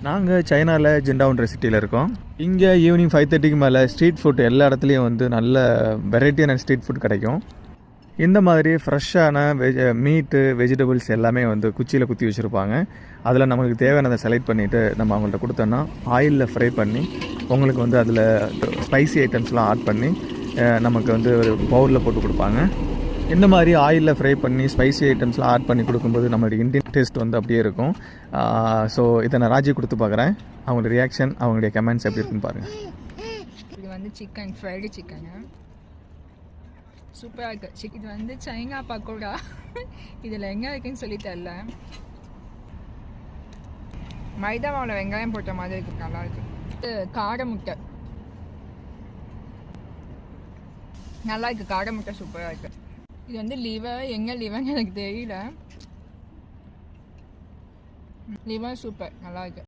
நாங்கள் சைனாவில் ஜிண்டாவுன்ற சிட்டியில் இருக்கோம். இங்கே ஈவினிங் 5:30க்கு மேலே ஸ்ட்ரீட் ஃபுட் எல்லா இடத்துலையும் வந்து நல்ல வெரைட்டியான ஸ்ட்ரீட் ஃபுட் கிடைக்கும். இந்த மாதிரி ஃப்ரெஷ்ஷான மீட்டு வெஜிடபிள்ஸ் எல்லாமே வந்து குச்சியில் குத்தி வச்சுருப்பாங்க. அதில் நமக்கு தேவையானதை செலக்ட் பண்ணிவிட்டு நம்ம அவங்கள்ட்ட கொடுத்தோன்னா ஆயிலில் ஃப்ரை பண்ணி உங்களுக்கு வந்து அதில் ஸ்பைசி ஐட்டம்ஸ்லாம் ஆட் பண்ணி நமக்கு வந்து ஒரு பவுலில் போட்டு கொடுப்பாங்க. இந்த மாதிரி ஆயிலில் ஃப்ரை பண்ணி ஸ்பைசி ஐட்டம்ஸ்லாம் ஆட் பண்ணி கொடுக்கும்போது நம்மளுடைய இந்தியன் டேஸ்ட் வந்து அப்படியே இருக்கும். ஸோ இதை நான் ராஜி கொடுத்து பார்க்குறேன். அவங்களுடைய ரியாக்ஷன், அவங்களுடைய கமெண்ட்ஸ் எப்படி இருக்குன்னு பாருங்கள். இது வந்து சிக்கன், ஃப்ரைடு சிக்கனு சூப்பராக இருக்குது. இது வந்து சைனா பக்கோடா. இதில் எங்கே இருக்குன்னு சொல்லி தெரில. மைதா மாவில் வெங்காயம் போட்ட மாதிரி இருக்குது, நல்லாயிருக்கு. காடை முட்டை நல்லா இருக்குது. காடை முட்டை சூப்பராக இருக்குது. இது வந்து லிவர், எங்கே லிவர்னு எனக்கு தெரியல. லிவர் சூப்பர், நல்லா இருக்கு.